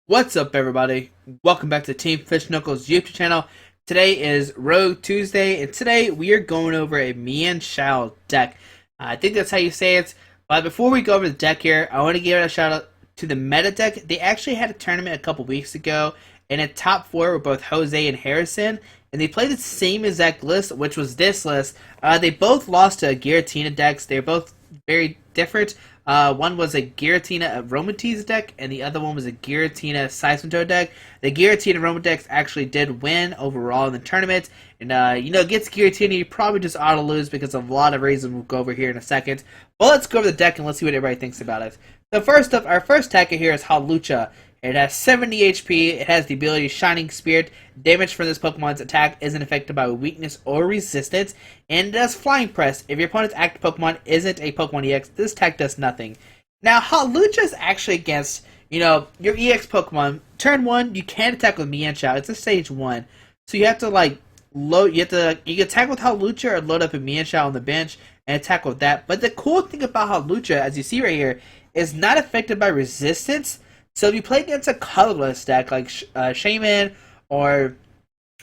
What's up, everybody? Welcome back to Team Fish Knuckles YouTube channel. Today is Rogue Tuesday, and today we are going over a Mienshao deck. I think that's how you say it. But before we go over the deck here, I want to give a shout out to the meta deck. They actually had a tournament a couple weeks ago, and in top 4 were both Jose and Harrison, and they played the same exact list, which was this list. They both lost to Giratina decks. They're both very different. One was a Giratina Aromatisse deck, and the other one was a Giratina Seismitoad deck. The Giratina Aromatisse decks actually did win overall in the tournament, and against Giratina, you probably just ought to lose because of a lot of reasons we'll go over here in a second. Well, let's go over the deck and let's see what everybody thinks about it. So first up, our first attacker here is Hawlucha. It has 70 HP, it has the ability Shining Spirit. Damage from this Pokemon's attack isn't affected by weakness or resistance, and it does Flying Press. If your opponent's active Pokemon isn't a Pokemon EX, this attack does nothing. Now, Hawlucha is actually against, your EX Pokemon. Turn 1, you can't attack with Mienshao. It's a stage 1. So you have to, you can attack with Hawlucha or load up a Mienshao on the bench and attack with that. But the cool thing about Hawlucha, as you see right here, is not affected by resistance. So if you play against a colorless deck like Shaman or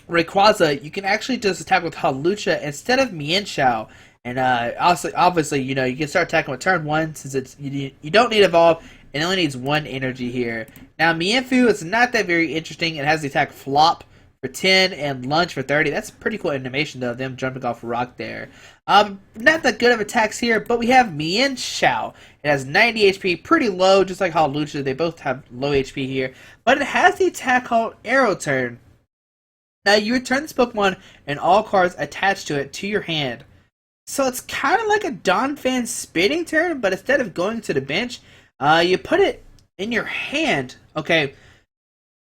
Rayquaza, you can actually just attack with Hawlucha instead of Mienshao. And also, obviously, you can start attacking with turn 1 since you don't need Evolve. It only needs 1 energy here. Now, Mienfoo is not that very interesting. It has the attack Flop for 10 and Lunge for 30. That's a pretty cool animation, though, them jumping off a rock there. Not that good of attacks here, but we have Mienshao. It has 90 HP, pretty low, just like Hawlucha. They both have low HP here. But it has the attack called Arrow Turn. Now, you return this Pokemon and all cards attached to it to your hand. So it's kind of like a Donphan Spitting Turn, but instead of going to the bench, you put it in your hand. Okay.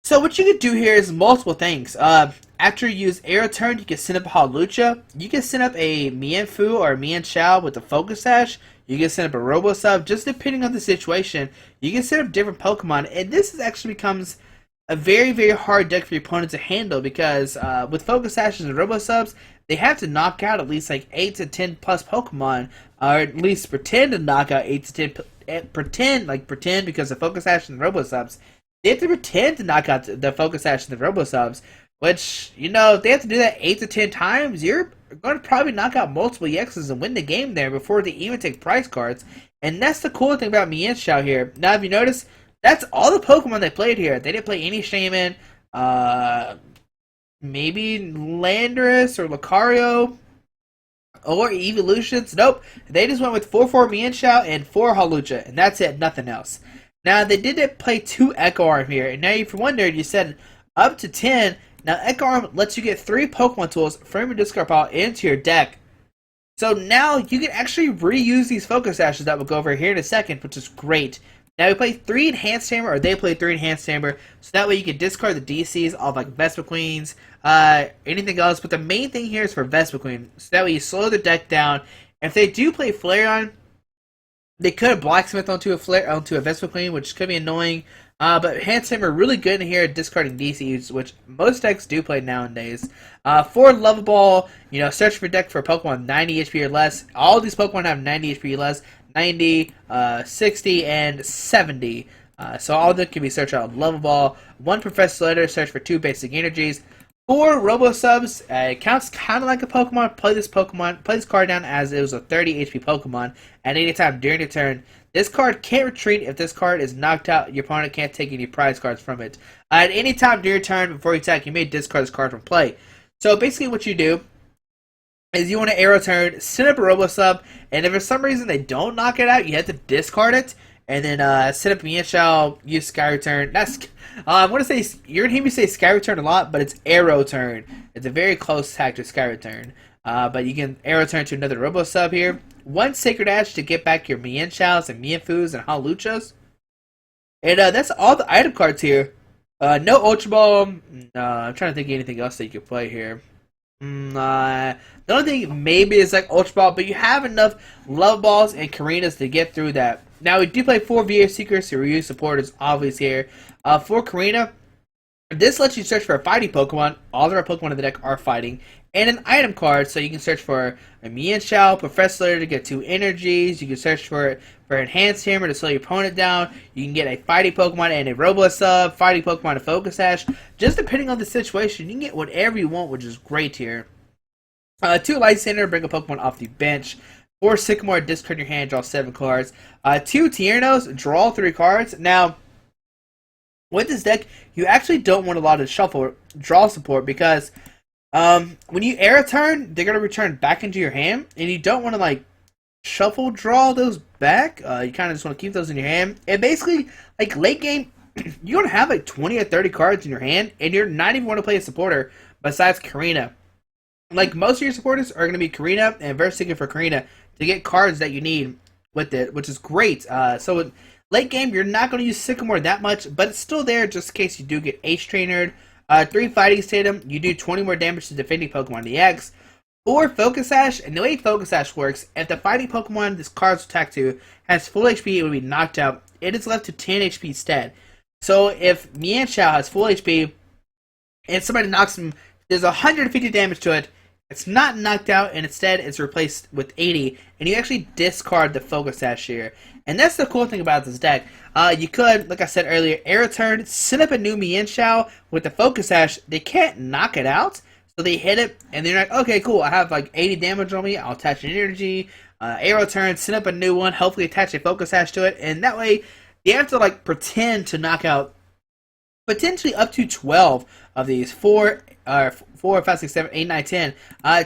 So what you could do here is multiple things. After you use Arrow Turn, you can send up a Hawlucha. You can send up a Mienfoo or a Mienshao with a Focus Sash. You can send up a Robosub, just depending on the situation. You can set up different Pokemon, and this actually becomes a very, very hard deck for your opponent to handle because with Focus Sashes and Robosubs, they have to knock out at least like 8 to 10 plus Pokemon, or at least pretend to knock out 8 to 10. Pretend because of Focus Sash and Robosubs. They have to pretend to knock out the Focus Sash and the Robosubs, which, if they have to do that 8 to 10 times, you're going to probably knock out multiple EXs and win the game there before they even take prize cards. And that's the cool thing about Mienshao here. Now, if you notice, that's all the Pokemon they played here. They didn't play any Shaman, maybe Landorus or Lucario, or Evolutions. Nope, they just went with 4-4 Mienshao and 4 Hawlucha, and that's it, nothing else. Now, they did play 2 Echo Arm here, and now if you're wondering, you said up to 10. Now, Echo Arm lets you get 3 Pokemon tools from your discard pile into your deck. So now you can actually reuse these Focus Sashes that we'll go over here in a second, which is great. Now, we play 3 Enhanced Hammer, or they play 3 Enhanced Hammer, so that way you can discard the DCs of like Vespiquens, anything else, but the main thing here is for Vespiquen, so that way you slow the deck down. If they do play Flareon, they could have Blacksmith onto a Vespiquen, which could be annoying. But Enhanced Hammer are really good in here at discarding DCs, which most decks do play nowadays. For Level Ball, search for deck for Pokemon 90 HP or less. All these Pokemon have 90 HP or less, 90, 60, and 70. So all of them can be searched out. Level Ball, 1 Professor Letter, search for 2 basic energies. 4 Robosubs, it counts kind of like a Pokemon. Play this card down as it was a 30 HP Pokemon at any time during your turn. This card can't retreat if this card is knocked out. Your opponent can't take any prize cards from it. At any time during your turn before you attack, you may discard this card from play. So basically what you do is you want to Arrow Turn, send up a Robosub, and if for some reason they don't knock it out, you have to discard it, and then set up Mienshao, use Sky Return. I'm going to say, you're going to hear me say Sky Return a lot, but it's Arrow Turn. It's a very close attack to Sky Return. But you can Arrow Turn to another Robosub here. 1 Sacred Ash to get back your Mienshaos and Mienfoos and Hawluchas. And that's all the item cards here. No Ultra Ball. I'm trying to think of anything else that you could play here. The only thing maybe is like Ultra Ball, but you have enough Love Balls and Karinas to get through that. Now, we do play 4 VA Seekers, so reuse support is obvious here. For Karina, This lets you search for a fighting Pokemon. All of our Pokemon in the deck are fighting. And an item card, so you can search for a Mienshao, Professor to get 2 energies. You can search for Enhanced Hammer to slow your opponent down. You can get a fighting Pokemon and a Robo Sub, fighting Pokemon and Focus Sash. Just depending on the situation, you can get whatever you want, which is great here. 2 Light Center, bring a Pokemon off the bench. 4 Sycamore, discard your hand, draw 7 cards. 2 Tiernos, draw 3 cards. Now, with this deck, you actually don't want a lot of shuffle draw support because when you air a turn, they're going to return back into your hand, and you don't want to like shuffle draw those back. You kind of just want to keep those in your hand. And basically, like late game, you're going to have like 20 or 30 cards in your hand, and you're not even going to play a supporter besides Karina. Like most of your supporters are going to be Karina and Versiga for Karina to get cards that you need with it, which is great. So late game, you're not going to use Sycamore that much, but it's still there just in case you do get H-Trainered. 3 Fighting Statum, you do 20 more damage to defending Pokemon EX. 4 Focus Sash, and the way Focus Sash works, if the fighting Pokemon this card's attacked to has full HP, it will be knocked out. It is left to 10 HP instead. So if Mienshao has full HP, and somebody knocks him, there's 150 damage to it, it's not knocked out, and instead it's replaced with 80, and you actually discard the Focus Sash here. And that's the cool thing about this deck. You could, like I said earlier, air a turn, set up a new Mienshao with the Focus Sash. They can't knock it out, so they hit it, and they're like, okay, cool, I have like 80 damage on me, I'll attach an energy, arrow turn, set up a new one, hopefully attach a Focus Sash to it, and that way you have to like pretend to knock out potentially up to 12 of these 4, 5, 6, 7, 8, 9, 10.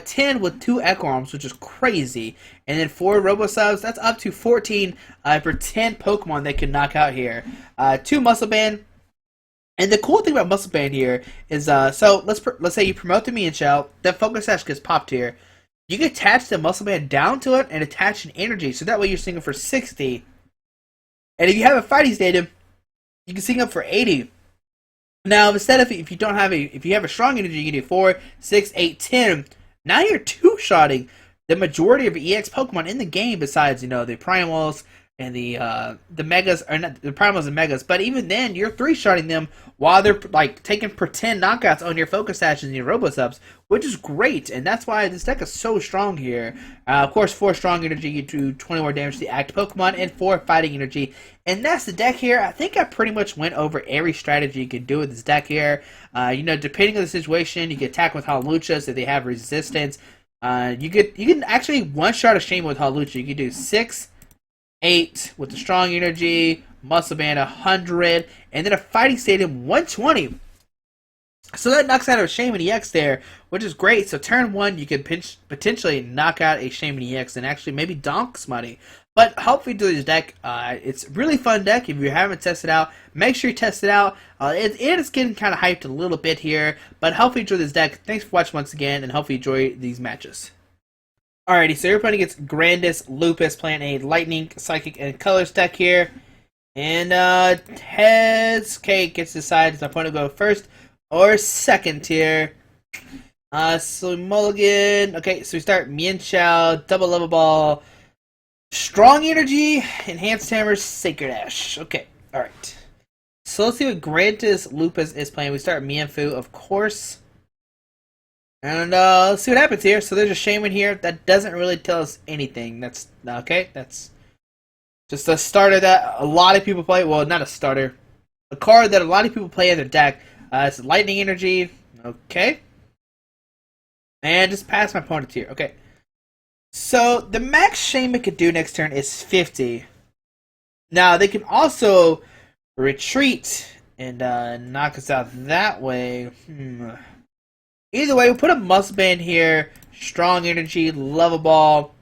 10 with 2 Echo Arms, which is crazy. And then 4 Robo Subs, that's up to 14 for 10 Pokemon they can knock out here. 2 Muscle Band. And the cool thing about Muscle Band here is, so let's say you promote the Mienshao, the Focus Sash gets popped here. You can attach the Muscle Band down to it and attach an energy, so that way you're singing for 60. And if you have a Fighting Stadium, you can sing up for 80. Now, instead of if you have a strong energy, you can do 4, 6, 8, 10. Now you're 2-shotting the majority of EX Pokemon in the game, besides the Primals and the Megas, or not the Primals and Megas. But even then, you're 3-shotting them while they're like taking pretend knockouts on your Focus Sashes and your Robo Subs, which is great. And that's why this deck is so strong here. Of course, 4 strong energy, you do 20 more damage to the active Pokemon, and 4 fighting energy. And that's the deck here. I think I pretty much went over every strategy you can do with this deck here. Depending on the situation, you can attack with Hawluchas if they have resistance. You can actually one-shot a Shaymin with Hawlucha. You can do 6, 8 with the strong energy, Muscle Band 100, and then a Fighting Stadium 120. So that knocks out a Shaymin EX there, which is great. So turn 1, you can potentially knock out a Shaymin EX and actually maybe donk somebody. But hopefully do this deck. It's a really fun deck. If you haven't tested it out, make sure you test it out. It is getting kind of hyped a little bit here, but hopefully enjoy this deck. Thanks for watching once again, and hopefully enjoy these matches. Alrighty, so you're playing against Grandis Lupus, playing a Lightning, Psychic, and Colors deck here. And heads, okay, gets to decide if my opponent go first or second here. So Mulligan. Okay, so we start Mienshao, double level ball, strong energy, enhanced hammer, sacred ash. Okay, alright. So let's see what Grandis Lupus is playing. We start Mienfoo, of course. And let's see what happens here. So there's a Shaymin here. That doesn't really tell us anything. That's okay. That's just a starter that a lot of people play. Well, not a starter. A card that a lot of people play in their deck. It's Lightning Energy. Okay. And just pass my opponent here. Okay. So the max Shaymin could do next turn is 50. Now they can also retreat and knock us out that way. Either way, we'll put a Muscle Band here. Strong energy, level ball.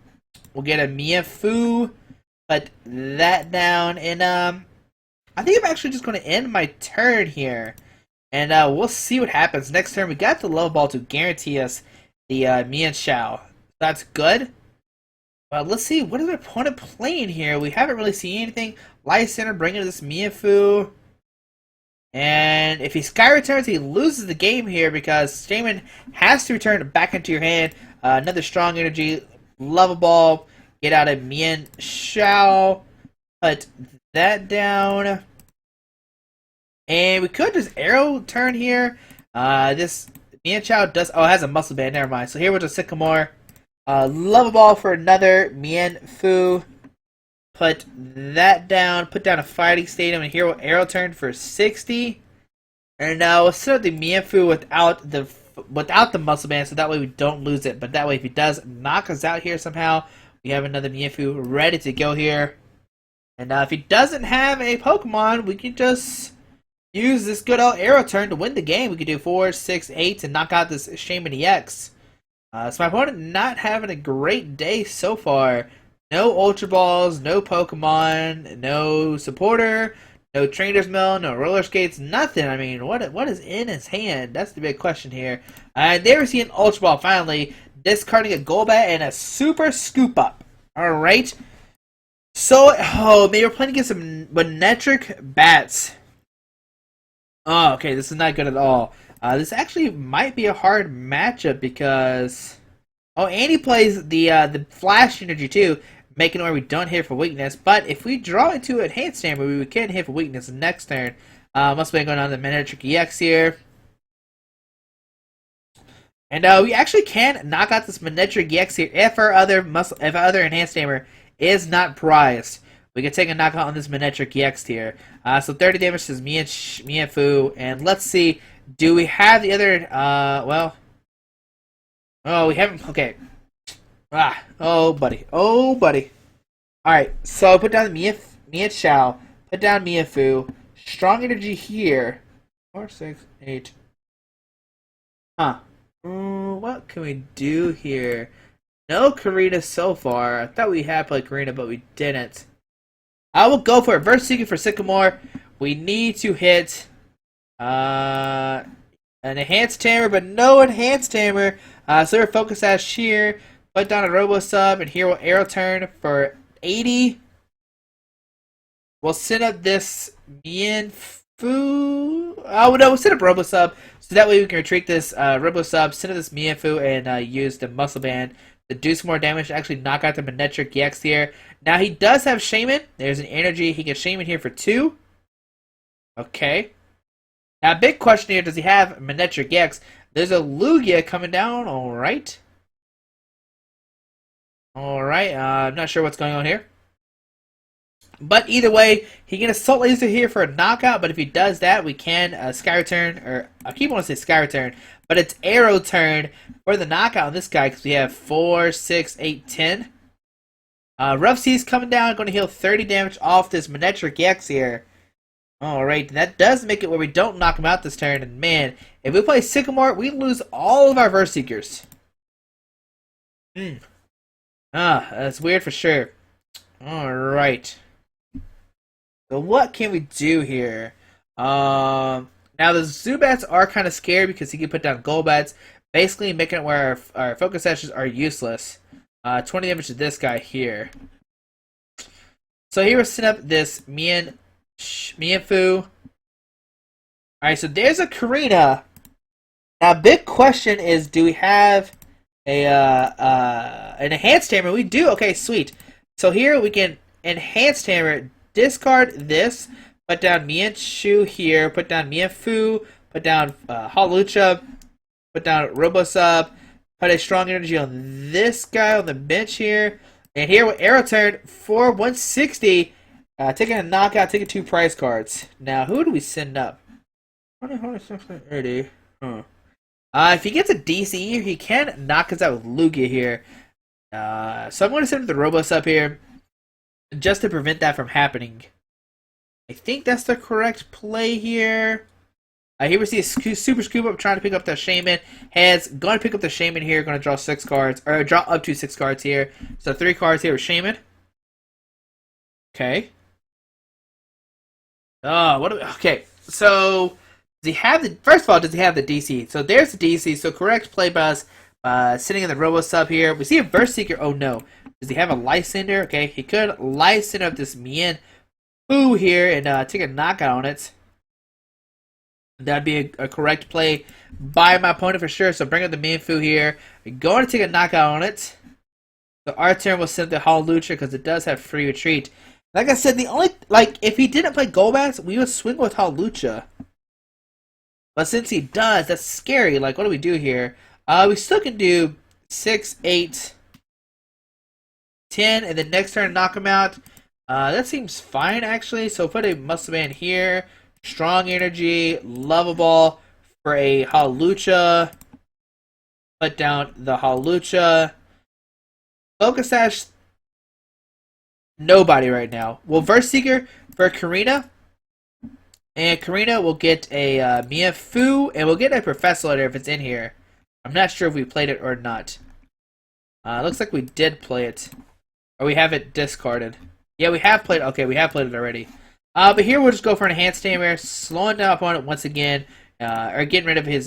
We'll get a Mienfoo. Put that down. And I think I'm actually just going to end my turn here. And we'll see what happens. Next turn, we got the level ball to guarantee us the Mienshao. That's good. But let's see, what is our opponent playing here? We haven't really seen anything. Light Center bringing this Mienfoo. And if he Sky Returns, he loses the game here because Shaymin has to return back into your hand. Another strong energy, level ball, get out of Mienshao, put that down. And we could just arrow turn here. This Mienshao does. Oh, it has a muscle band. Never mind. So here we'll just Sycamore. Level ball for another Mienfu. Put that down. Put down a fighting stadium, and here we'll arrow turn for 60. And we'll set up the Mienfu without the muscle band, so that way we don't lose it. But that way, if he does knock us out here somehow, we have another Mienfu ready to go here. And if he doesn't have a Pokemon, we can just use this good old arrow turn to win the game. We could do 4, 6, 8 to knock out this Shaman EX. So my opponent not having a great day so far. No Ultra Balls, no Pokemon, no Supporter, no Trainer's Mill, no Roller Skates, nothing. I mean, what is in his hand? That's the big question here. There we see an Ultra Ball finally, discarding a Golbat and a Super Scoop Up. Alright. So, maybe we're playing against some manectric bats. Oh, okay, this is not good at all. This actually might be a hard matchup because... Oh, and he plays the Flash Energy too, making it where we don't hit for weakness. But if we draw into Enhanced Hammer, we can hit for weakness next turn. Must be going on the manectric EX here. And we actually can knock out this manectric EX here if our other Enhanced Hammer is not prized. We can take a knockout on this manectric EX here. So 30 damage to Mienfu, and let's see, do we have the other, well... Oh, we haven't, okay. Oh, buddy. Oh, buddy. Alright, so put down the Mienshao, put down Mienfu, strong energy here. 4, 6, 8. What can we do here? No Karina so far. I thought we had played Karina, but we didn't. I will go for it. Verse Seeking for Sycamore. We need to hit an Enhanced Hammer, but no Enhanced Hammer. So we're Focus Sash here. Put down a Robo Sub, and here we'll Arrow Turn for 80. We'll set up this Mienfu. Oh, no, we'll set up Robo Sub, so that way we can retreat this Robo Sub, set up this Mienfu, and use the Muscle Band to do some more damage to actually knock out the manectric EX here. Now, he does have Shaman. There's an energy. He can Shaman here for 2. Okay. Now, big question here, does he have manectric EX? There's a Lugia coming down. Alright. Alright, I'm not sure what's going on here. But either way, he can Assault Laser here for a knockout, but if he does that, we can Sky Return, or I keep wanting to say Sky Return, but it's Arrow Turn for the knockout on this guy, because we have 4, 6, 8, 10. Rough Seas coming down, going to heal 30 damage off this manectric EX here. Alright, that does make it where we don't knock him out this turn, and man, if we play Sycamore, we lose all of our Verse Seekers. That's weird for sure. Alright. So what can we do here? Now the Zubats are kind of scary because he can put down Golbats, basically making it where our Focus Sashes are useless. 20 damage to this guy here. So here we're setting up this Mienfu. Alright, so there's a Karina. Now, big question is, do we have a an Enhanced Hammer? We do. Okay, sweet. So here we can Enhanced Hammer, discard this, put down Mienshao here, put down Mienfu, put down Hawlucha, put down Robosub, put a Strong Energy on this guy on the bench here, and here with Arrow Turn for 160, taking a knockout, taking 2 prize cards. Now, who do we send up? 30. If he gets a DC, he can knock us out with Lugia here. So I'm going to send him the Robos up here, just to prevent that from happening. I think that's the correct play here. Here we see a Super Scoop Up trying to pick up the Shaman. Has going to pick up the Shaman here. Going to draw 6 cards, or draw up to 6 cards here. So 3 cards here with Shaman. Okay. Okay. So does he have the? First of all, does he have the DC? So there's the DC. So correct play by us. Sitting in the Robo Sub here. We see a Verse Seeker. Oh no. Does he have a Lysander? Okay, he could Lysander up this Mienfu here and take a knockout on it. That'd be a correct play by my opponent for sure. So bring up the Mienfu here. We're going to take a knockout on it. So our turn will send the Hawlucha because it does have free retreat. Like I said, the only like if he didn't play Golbats, we would swing with Hawlucha. But since he does, that's scary. Like, what do we do here? We still can do 6, 8, 10, and then next turn knock him out. That seems fine actually. So put a Muscle Man here. Strong Energy, Lovable for a Hawlucha. Put down the Hawlucha. Focus Sash. Nobody right now. Well, Verse Seeker for Karina. And Karina will get a Mienshao, and we'll get a Professor Letter if it's in here. I'm not sure if we played it or not. Looks like we did play it. Or we have it discarded. Yeah, we have played. Okay, we have played it already. But here we'll just go for an Enhanced Stamina, slowing down opponent once again, or getting rid of his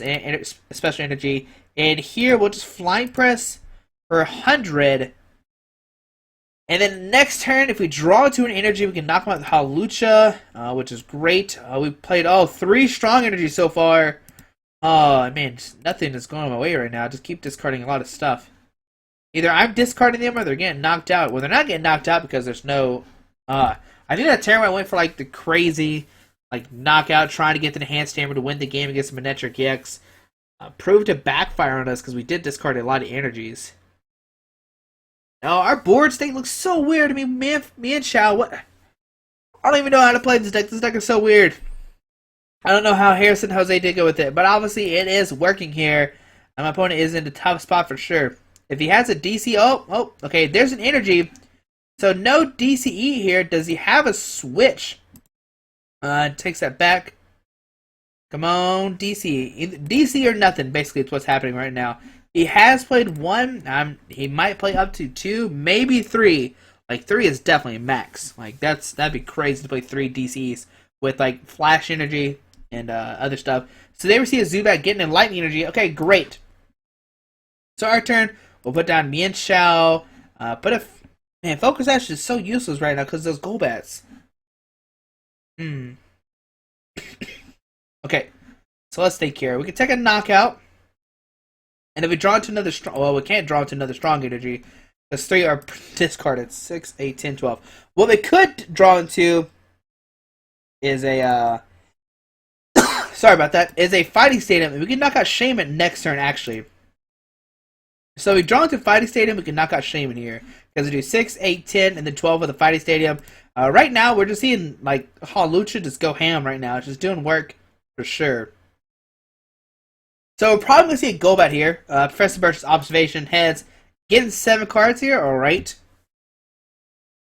special energy. And here we'll just Flying Press for 100. And then next turn, if we draw into an energy, we can knock him out with Hawlucha, which is great. We played 3 strong energies so far. Oh man, nothing is going my way right now. I just keep discarding a lot of stuff. Either I'm discarding them or they're getting knocked out. Well, they're not getting knocked out because there's no. I think that turn went for like the crazy, like knockout, trying to get the enhanced hammer to win the game against manectric EX. Proved to backfire on us because we did discard a lot of energies. Oh, our board state looks so weird. I mean, Mienshao, what? I don't even know how to play this deck. This deck is so weird. I don't know how Harrison Jose did go with it, but obviously it is working here. And my opponent is in the top spot for sure. If he has a DC, okay, there's an energy. So no DCE here. Does he have a switch? Takes that back. Come on, DC. DC or nothing, basically, it's what's happening right now. He has played 1. He might play up to 2, maybe 3. Like 3 is definitely max. Like that'd be crazy to play 3 DCs with like flash energy and other stuff. So they receive a Zubat getting in lightning energy. Okay, great. So our turn, we'll put down Mienshao. Man, Focus Sash is so useless right now because those Golbats. Okay, so let's take care. We can take a knockout. And if we draw into another strong... Well, we can't draw into another strong energy. Because 3 are discarded. 6, 8, 10, 12. What we could draw into is a... sorry about that. Is a Fighting Stadium. We can knock out Shaman next turn, actually. So we draw into Fighting Stadium. We can knock out Shaman here. Because we do 6, 8, 10, and then 12 with the Fighting Stadium. Right now, we're just seeing, like, Hawlucha just go ham right now. It's just doing work for sure. So we're probably going to see a Golbat here. Professor Birch's Observation heads. Getting 7 cards here, alright.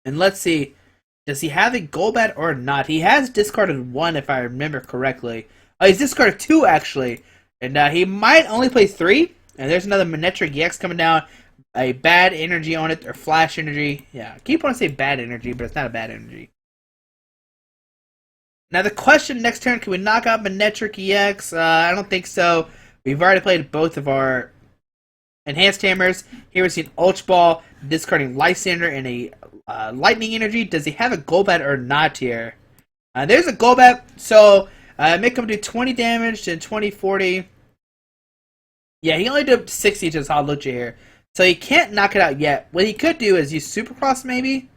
And let's see. Does he have a Golbat or not? He has discarded 1 if I remember correctly. Oh, he's discarded 2 actually. And he might only play 3. And there's another manectric EX coming down. A bad energy on it, or flash energy. Yeah, I keep wanting to say bad energy, but it's not a bad energy. Now the question next turn, can we knock out manectric EX? I don't think so. We've already played both of our enhanced hammers. Here we see an Ultra Ball, discarding Lysander and a lightning energy. Does he have a Golbat or not here? There's a Golbat, so make him do 20 damage to 20, 40. Yeah, he only did 60 to his Hawlucha here. So he can't knock it out yet. What he could do is use Supercross maybe.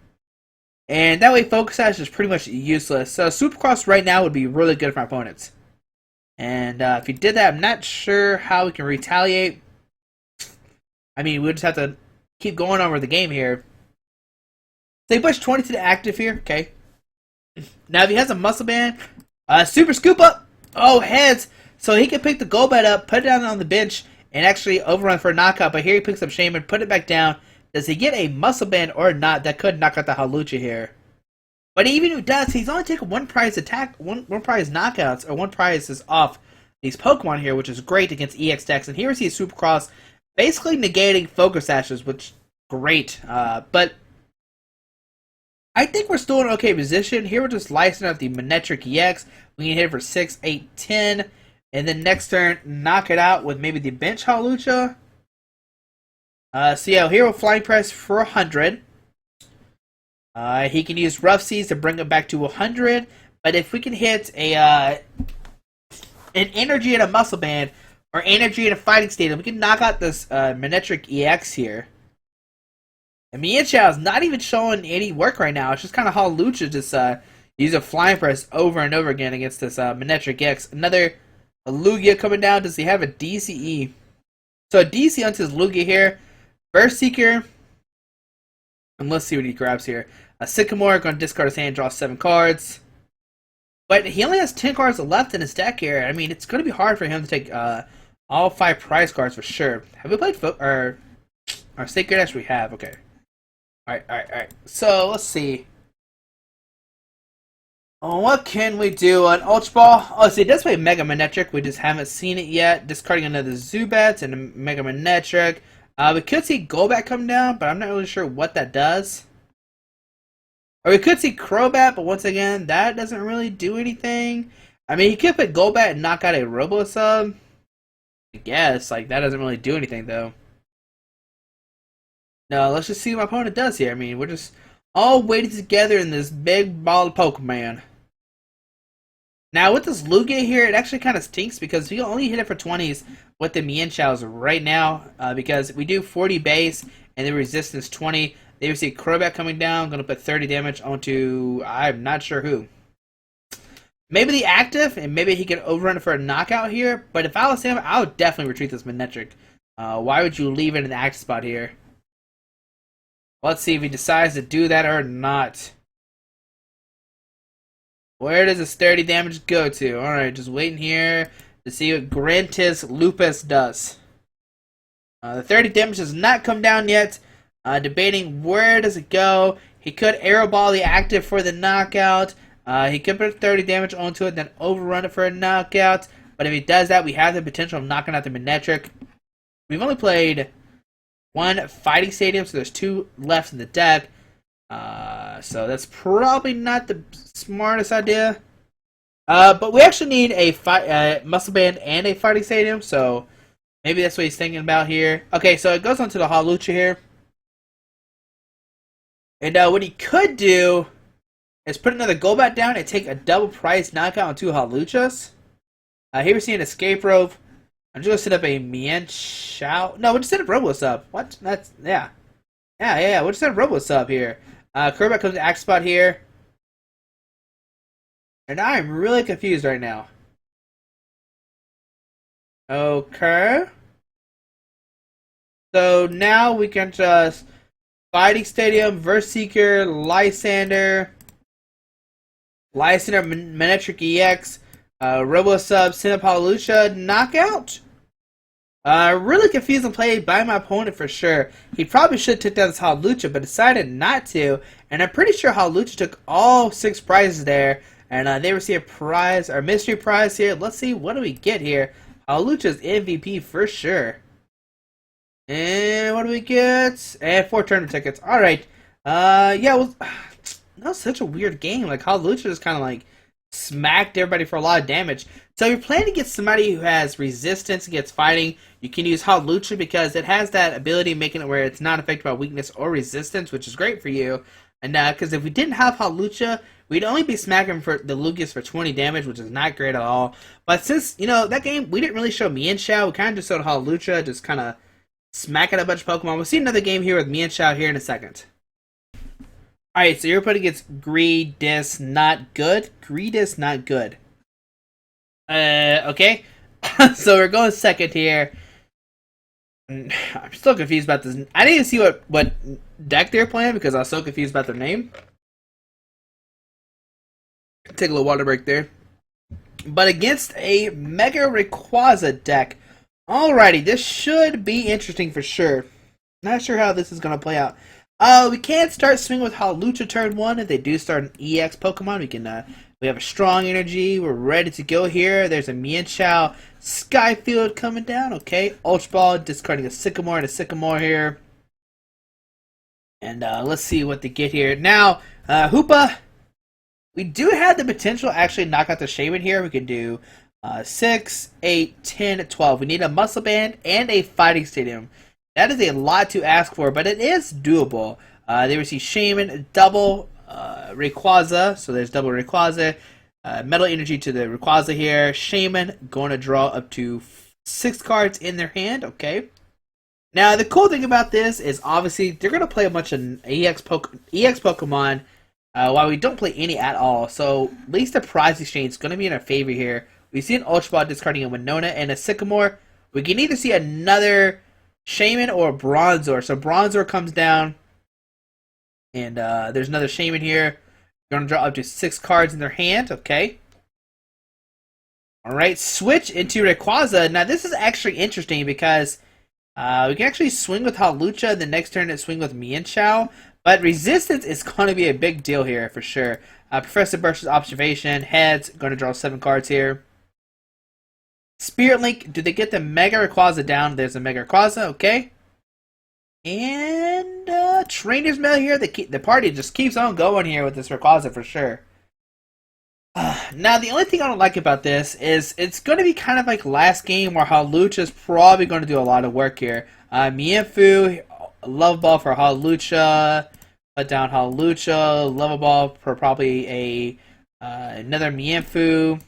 And that way Focus Sash is pretty much useless. So Supercross right now would be really good for my opponents. And if he did that, I'm not sure how we can retaliate. I mean, we'll just have to keep going on with the game here. So he pushed 20 to the active here. Okay. Now if he has a Muscle Band, Super Scoop Up. Oh, heads. So he can pick the Golbat up, put it down on the bench, and actually overrun for a knockout. But here he picks up Shaman, put it back down. Does he get a Muscle Band or not? That could knock out the Hawlucha here. But even if he does, he's only taking 1 prize attack, one prize knockouts, or 1 prize is off these Pokemon here, which is great against EX decks. And here we see Supercross basically negating Focus Sashes, which is great. But I think we're still in an okay position. Here we're just licensing out the manectric EX. We can hit it for 6, 8, 10. And then next turn, knock it out with maybe the bench Hawlucha. So yeah, here we'll Flying Press for 100. He can use Rough Seas to bring it back to 100. But if we can hit an energy and a Muscle Band, or energy and a Fighting Stadium, we can knock out this manectric EX here. And Mienshao is not even showing any work right now. It's just kind of how Lucha just use a flying press over and over again against this manectric X. Another Lugia coming down. Does he have a DCE? So a DC onto his Lugia here. Burst Seeker. And let's see what he grabs here. A Sycamore, going to discard his hand, draw 7 cards. But he only has 10 cards left in his deck here. I mean, it's going to be hard for him to take all 5 prize cards for sure. Have we played our Sacred X? We have, okay. Alright. So, let's see. Oh, what can we do on Ultra Ball? Oh, see, it does play Mega Manectric. We just haven't seen it yet. Discarding another Zubat and a Mega Manectric. We could see Golbat come down, but I'm not really sure what that does. Or we could see Crobat, but once again, that doesn't really do anything. I mean, he could put Golbat and knock out a Robo-Sub. I guess, like, that doesn't really do anything, though. No, let's just see what my opponent does here. I mean, we're just all waiting together in this big ball of Pokemon. Now, with this Lugia here, it actually kind of stinks because we only hit it for 20s with the Mienshaos right now because we do 40 base and the resistance 20. They see Crobat coming down, going to put 30 damage onto, I'm not sure who. Maybe the active, and maybe he can overrun it for a knockout here. But if I was him, I would definitely retreat this Manectric. Why would you leave it in the active spot here? Let's see if he decides to do that or not. Where does his 30 damage go to? Alright, just waiting here to see what Grantis Lupus does. The 30 damage has not come down yet. Debating where does it go. He could Arrow Ball the active for the knockout. He could put 30 damage onto it, then overrun it for a knockout. But if he does that, we have the potential of knocking out the Manectric. We've only played 1 Fighting Stadium, so there's 2 left in the deck. So that's probably not the smartest idea. But we actually need a Muscle Band and a Fighting Stadium, so maybe that's what he's thinking about here. Okay, so it goes on to the Hawlucha here. And what he could do is put another Golbat down and take a double price knockout on 2 Hawluchas. Here we're seeing Escape Rope. I'm just going to set up a Mienshao. No, we'll just set up Robo-Sub. What? That's, yeah. Yeah. We'll just set up Robo-Sub here. Crobat comes to Axe Spot here. And I'm really confused right now. Okay. So now we can just Fighting Stadium, Verseeker, Lysander, Manectric EX, Robo-Sub, Hawlucha, Knockout. Really confusing play by my opponent for sure. He probably should have took down this Hawlucha, but decided not to. And I'm pretty sure Hawlucha took all 6 prizes there. And they receive a prize, or mystery prize here. Let's see, what do we get here? Hawlucha's MVP for sure. And what do we get? And 4 tournament tickets. Alright. Yeah, well, that was such a weird game. Like, Hawlucha just kind of like smacked everybody for a lot of damage. So if you're planning to get somebody who has resistance against fighting, you can use Hawlucha because it has that ability making it where it's not affected by weakness or resistance, which is great for you. And because if we didn't have Hawlucha, we'd only be smacking for the Lugias for 20 damage, which is not great at all. But since, you know, that game, we didn't really show Mienshao. We kind of just showed Hawlucha, just kind of smacking a bunch of Pokemon. We'll see another game here with Mienshao here in a second. Alright, so your opponent gets Greedus, not good. Greedus, not good. Okay. So we're going second here. I'm still confused about this. I didn't even see what deck they're playing because I was so confused about their name. Take a little water break there. But against a Mega Rayquaza deck. Alrighty, this should be interesting for sure. Not sure how this is going to play out. We can start swinging with Hawlucha turn 1. If they do start an EX Pokemon, we can. We have a strong energy. We're ready to go here. There's a Mienshao Skyfield coming down. Okay, Ultra Ball, discarding a Sycamore and a Sycamore here. And let's see what they get here. Now, Hoopa, we do have the potential to actually knock out the Shaman here. We can do 6, 8, 10, 12. We need a Muscle Band and a Fighting Stadium. That is a lot to ask for, but it is doable. They receive Shaman, double Rayquaza, so there's double Rayquaza. Metal Energy to the Rayquaza here. Shaman going to draw up to 6 cards in their hand, okay. Now, the cool thing about this is obviously they're going to play a bunch of EX Pokemon while we don't play any at all. So, at least the prize exchange is going to be in our favor here. We see an Ultra Ball discarding a Winona and a Sycamore. We can either see another Shaman or a Bronzor. So, Bronzor comes down, and there's another Shaman here. They're going to draw up to 6 cards in their hand. Okay. Alright, switch into Rayquaza. Now, this is actually interesting because we can actually swing with Hawlucha, the next turn it swing with Mienshao, but resistance is going to be a big deal here for sure. Professor Burst's Observation, heads, going to draw 7 cards here. Spirit Link, do they get the Mega Rayquaza down? There's a Mega Rayquaza, okay. And Trainer's Mail here, the party just keeps on going here with this Rayquaza for sure. Now, the only thing I don't like about this is it's going to be kind of like last game where Hawlucha is probably going to do a lot of work here. Mienfoo, Love Ball for Hawlucha, put down Hawlucha, Love Ball for probably another Mienfoo,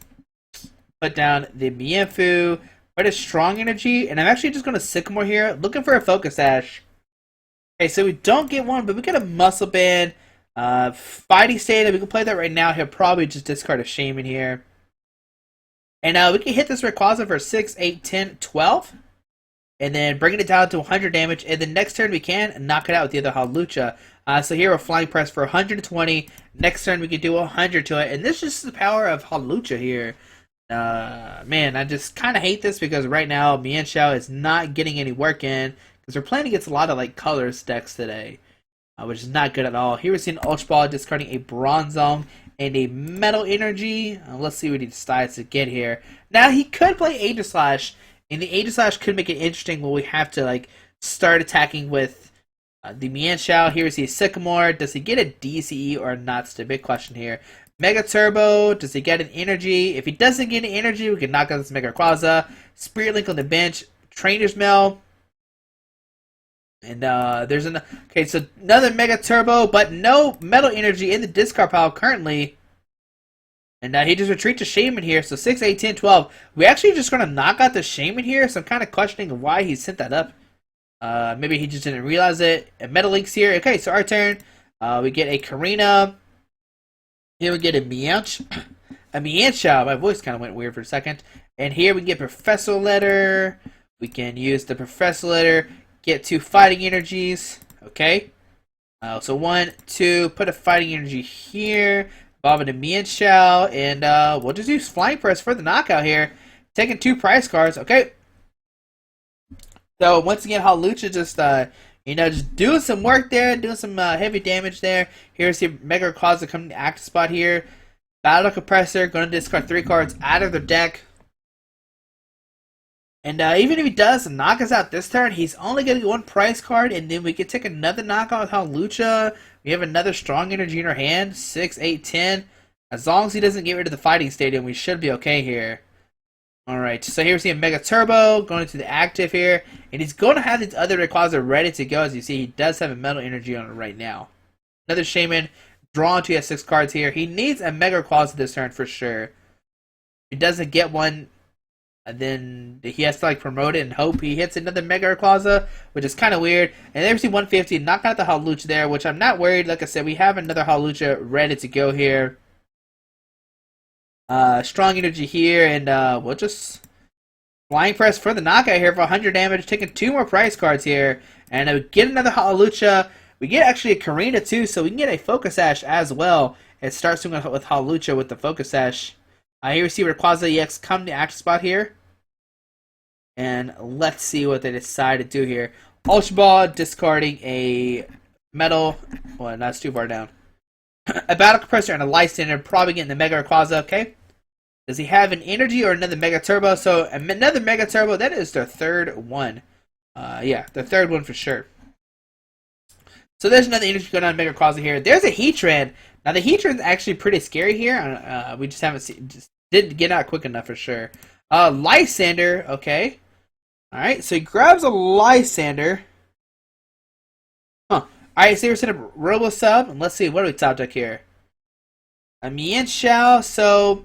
put down the Mienfoo, put a Strong Energy, and I'm actually just going to Sycamore here, looking for a Focus Sash. Okay, so we don't get one, but we get a Muscle Band. Fighting State, we can play that right now. He'll probably just discard a Shaman here. And we can hit this Rayquaza for 6, 8, 10, 12. And then bringing it down to 100 damage. And then next turn we can knock it out with the other Hawlucha. So here we're Flying Press for 120. Next turn we can do 100 to it. And this is just the power of Hawlucha here. Man, I just kind of hate this because right now Mienshao is not getting any work in. Because we're playing against a lot of like colors decks today. Which is not good at all. Here we're seeing Ultra Ball discarding a Bronzong and a Metal Energy. Let's see what he decides to get here. Now, he could play Aegislash, and the Aegislash could make it interesting when we have to like start attacking with the Mienshao. Here we see Sycamore. Does he get a DCE or not? It's the big question here. Mega Turbo. Does he get an Energy? If he doesn't get an Energy, we can knock out this Mega Rayquaza. Spirit Link on the bench. Trainer's Mail. And there's okay, so another Mega Turbo, but no Metal Energy in the discard pile currently. And he just retreats to Shaman here, so 6, 8, 10, 12. We're actually just going to knock out the Shaman here, so I'm kind of questioning why he sent that up. Maybe he just didn't realize it. And Metal Link's here. Okay, so our turn. We get a Karina. Here we get a Mienshao. My voice kind of went weird for a second. And here we get Professor Letter. We can use the Professor Letter. Get 2 Fighting Energies. Okay. So 1, 2. Put a Fighting Energy here. Evolve into Mienshao. And we'll just use Flying Press for the knockout here. Taking 2 prize cards. Okay. So once again, Hawlucha just just doing some work there, doing some heavy damage there. Here's the Mega Rayquaza coming to active spot here. Battle Compressor, going to discard 3 cards out of their deck. And even if he does knock us out this turn, he's only going to get 1 prize card, and then we can take another knockout with Hawlucha. We have another Strong Energy in our hand, 6, 8, 10. As long as he doesn't get rid of the Fighting Stadium, we should be okay here. Alright, so here we see a Mega Turbo going into the active here, and he's going to have these other Rayquaza ready to go. As you see, he does have a Metal Energy on it right now. Another Shaman, drawn to, he has 6 cards here. He needs a Mega Rayquaza this turn for sure. If he doesn't get one, and then he has to like promote it and hope he hits another Mega Rayquaza, which is kind of weird. And there we see 150, knock out the Hawlucha there, which I'm not worried. Like I said, we have another Hawlucha ready to go here. Strong Energy here, and we'll just Flying Press for the knockout here for 100 damage, taking 2 more prize cards here. And we get another Hawlucha. We get actually a Karina too, so we can get a Focus Sash as well. It starts with Hawlucha with the Focus Sash. Here we see Rayquaza EX come to active spot here. And let's see what they decide to do here. Ultra Ball discarding a Metal. Well, that's too far down. A Battle Compressor and a Lysander, probably getting the Mega Rayquaza, okay? Does he have an Energy or another Mega Turbo? So another Mega Turbo, that is their 3rd one. Yeah, the 3rd one for sure. So there's another Energy going on Mega Rayquaza here. There's a Heatran. Now the Heatran's actually pretty scary here. We just haven't seen, just didn't get out quick enough for sure. Lysander, okay. Alright, so he grabs a Lysander. Huh. Alright, so we're setting up Robo-Sub, and let's see, what do we top deck here? A Mienshao, so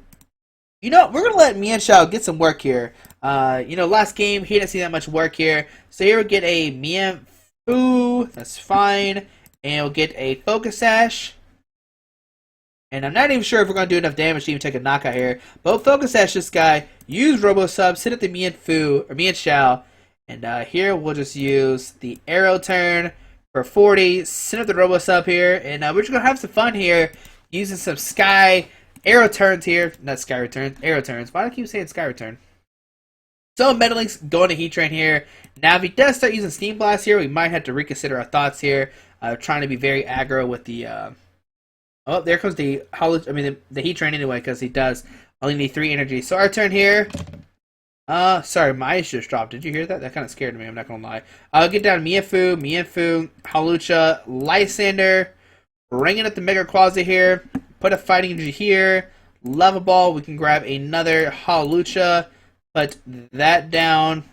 You know, we're gonna let Mienshao get some work here. Last game he didn't see that much work here, so here we'll get a Mienfu. That's fine, and we'll get a Focus Sash. And I'm not even sure if we're gonna do enough damage to even take a knockout here. But we'll Focus Sash this guy. Use Robo Sub. Hit at the Mienshao, and here we'll just use the Arrow Turn for 40. Send up the Robo Sub here, and we're just gonna have some fun here using some Sky. Arrow turns here, not Sky Returns, Arrow turns. Why do I keep saying Sky Return? So Metalink's going to Heat Train here. Now if he does start using Steam Blast here, we might have to reconsider our thoughts here. Trying to be very aggro with the... Oh, there comes the Heat Train anyway, because he does only need 3 energy. So our turn here. Sorry, my ice just dropped. Did you hear that? That kind of scared me, I'm not going to lie. I'll get down Mienfoo, Hawlucha, Lysander. Bringing up the Mega Rayquaza here. Put a Fighting Energy here. Level Ball. We can grab another Hawlucha. Put that down.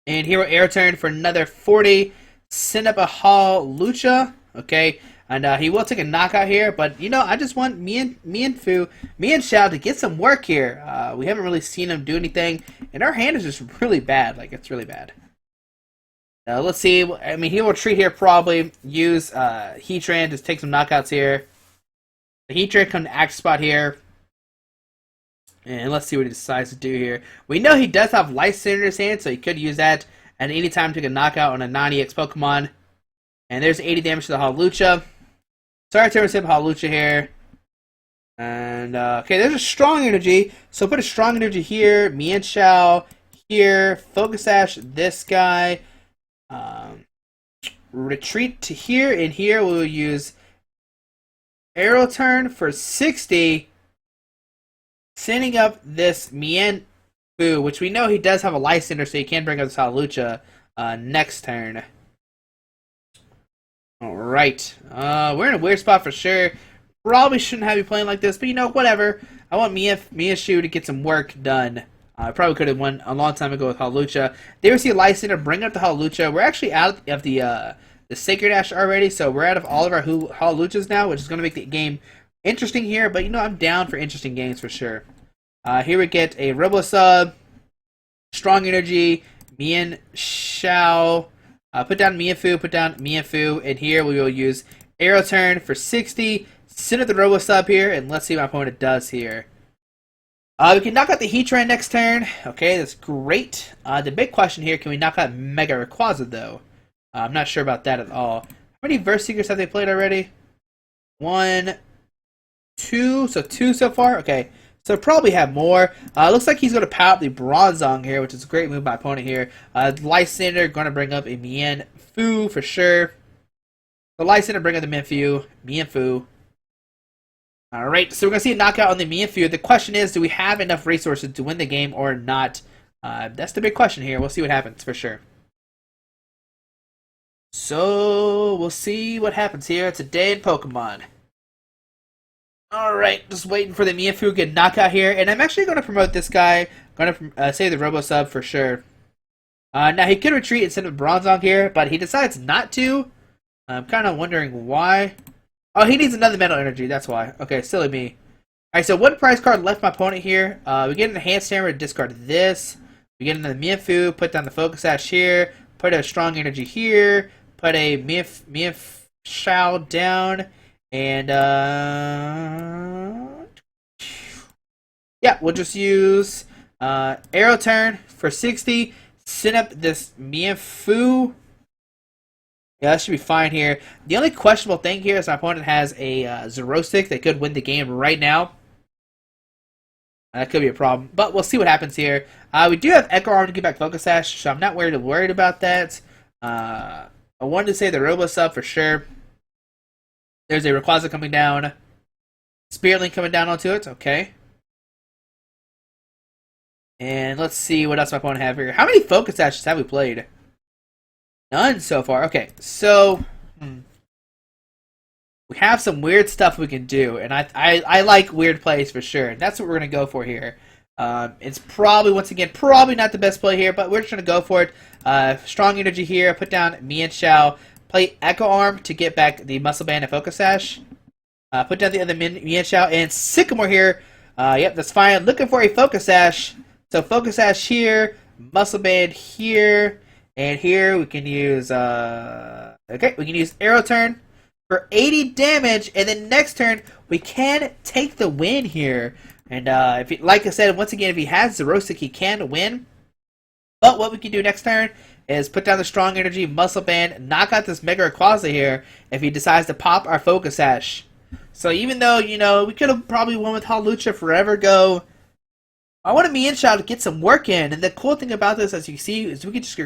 And here we'll Air Turn for another 40. Send up a Hawlucha. Okay. And he will take a knockout here. But, I just want Mienshao to get some work here. We haven't really seen him do anything. And our hand is just really bad. Like, it's really bad. Let's see. He will retreat here probably. Use Heatran to take some knockouts here. The Heatran come to act spot here. And let's see what he decides to do here. We know he does have Lysander in his hand, so he could use that at any time to get a knockout on a 90X Pokemon. And there's 80 damage to the Hawlucha. Sorry to receive Hawlucha here. And, okay, there's a Strong Energy. So put a Strong Energy here. Mienshao here. Focus Sash this guy. Retreat to here, and here we'll use Arrow Turn for 60, sending up this Mienfoo, which we know he does have a Lysander, so he can bring up this Hawlucha next turn. Alright, we're in a weird spot for sure. Probably shouldn't have you playing like this, but whatever. I want Mienshao to get some work done. I probably could have won a long time ago with Hawlucha. There we see Lysander bring up the Hawlucha. We're actually out of the Sacred Ash already, so we're out of all of our Hawluchas now, which is going to make the game interesting here. But, I'm down for interesting games for sure. Here we get a Robo Sub, Strong Energy, Mienshao. Put down Mienfoo, and here we will use Arrow Turn for 60. Send up the Robo Sub here, and let's see what my opponent does here. We can knock out the Heatran next turn. Okay, that's great. The big question here, can we knock out Mega Rayquaza, though? I'm not sure about that at all. How many Verse Seekers have they played already? 1, 2, so 2 so far? Okay, so probably have more. Looks like he's going to power up the Bronzong here, which is a great move by my opponent here. Lysander going to bring up a Mienfoo for sure. The Lysander bring up the Mienfoo. Alright, so we're going to see a knockout on the Mienfoo. The question is, do we have enough resources to win the game or not? That's the big question here. We'll see what happens for sure. So, we'll see what happens here today in Pokemon. Alright, just waiting for the Mienfoo to get a knockout here. And I'm actually going to promote this guy. Going to save the Robo Sub for sure. Now, he could retreat and send a Bronzong here, but he decides not to. I'm kind of wondering why. Oh, he needs another Metal Energy, that's why. Okay, silly me. Alright, so one prize card left my opponent here. We get an Enhanced Hammer to discard this. We get another Mienfoo, put down the Focus Sash here. Put a Strong Energy here. Put a Mienshao down. And, yeah, we'll just use Arrow Turn for 60. Send up this Mienfoo. Yeah, that should be fine here. The only questionable thing here is my opponent has a Zerostic that could win the game right now. That could be a problem, but we'll see what happens here. We do have Echo Arm to get back Focus Sash, so I'm not worried about that. I wanted to say the Robo Sub for sure. There's a Rayquaza coming down. Spirit Link coming down onto it. Okay. And let's see what else my opponent have here. How many Focus Sashes have we played? None so far. Okay, so we have some weird stuff we can do, and I like weird plays for sure. And that's what we're gonna go for here. It's probably once again probably not the best play here, but we're just gonna go for it. Strong Energy here. Put down Mienshao. Play Echo Arm to get back the Muscle Band and Focus Sash. Put down the other Mienshao and Sycamore here. Yep, that's fine. Looking for a Focus Sash. So Focus Sash here, Muscle Band here, and here we can use, okay, we can use Arrow Turn for 80 damage, and then next turn, we can take the win here. And, if he, like I said, once again, if he has Zerosic, he can win. But what we can do next turn is put down the Strong Energy, Muscle Band, knock out this Mega Rayquaza here if he decides to pop our Focus Sash. So even though, you know, we could have probably won with Hawlucha forever ago, I want Mienshao to get some work in. And the cool thing about this, as you see, is we can just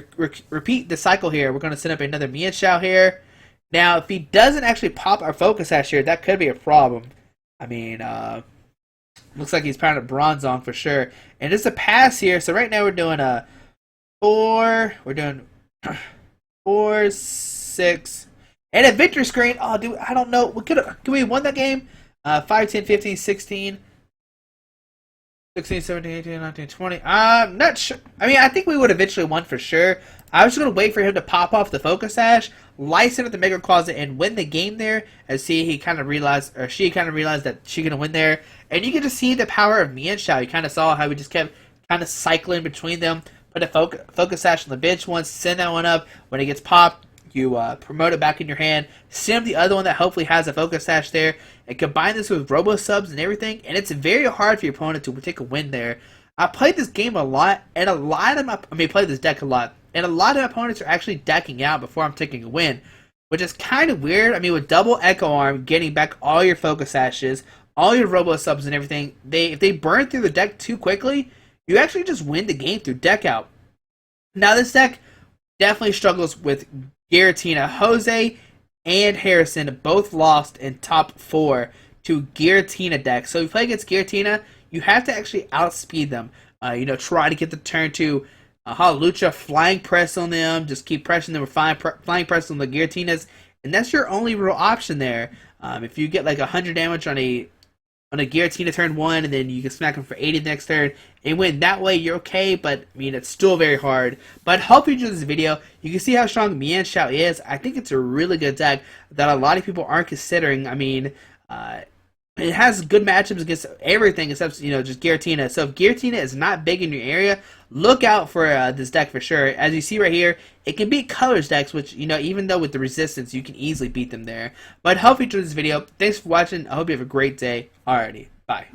repeat the cycle here. We're going to set up another Mienshao here. Now, if he doesn't actually pop our Focus Sash here, that could be a problem. I mean, looks like he's pounding Bronzong for sure. And it's a pass here. So right now we're doing a 4. We're doing 4, 6. And a victory screen. Oh, dude, I don't know. Could we have won that game? 5, 10, 15, 16. 16, 17, 18, 19, 20. I'm not sure. I mean, I think we would have eventually won for sure. I was just going to wait for him to pop off the Focus Sash, license at the Mega Closet, and win the game there. And see, he kind of realized, or she kind of realized that she's going to win there. And you can just see the power of Mienshao. You kind of saw how we just kept kind of cycling between them. Put a Focus Sash on the bench once, send that one up. When it gets popped, you promote it back in your hand, send the other one that hopefully has a Focus Sash there, and combine this with Robo Subs and everything, and it's very hard for your opponent to take a win there. I played this game a lot, and a lot of my, played this deck a lot, and a lot of opponents are actually decking out before I'm taking a win, which is kind of weird. I mean, with double Echo Arm, getting back all your Focus Sashes, all your Robo Subs and everything, if they burn through the deck too quickly, you actually just win the game through deck out. Now, this deck definitely struggles with Giratina. Jose and Harrison both lost in top 4 to Giratina decks. So if you play against Giratina, you have to actually outspeed them. You know, try to get the turn to Hawlucha, flying press on them, just keep pressing them with flying press on the Giratinas, and that's your only real option there. If you get like 100 damage on a Giratina turn 1, and then you can smack them for 80 the next turn, and win that way, you're okay, but, I mean, it's still very hard. But I hope you enjoyed this video. You can see how strong Mienshao is. I think it's a really good deck that a lot of people aren't considering. I mean, it has good matchups against everything except, you know, just Giratina. So if Giratina is not big in your area, look out for this deck for sure. As you see right here, it can beat Colors decks, which, you know, even though with the resistance, you can easily beat them there. But I hope you enjoyed this video. Thanks for watching. I hope you have a great day. Alrighty, bye.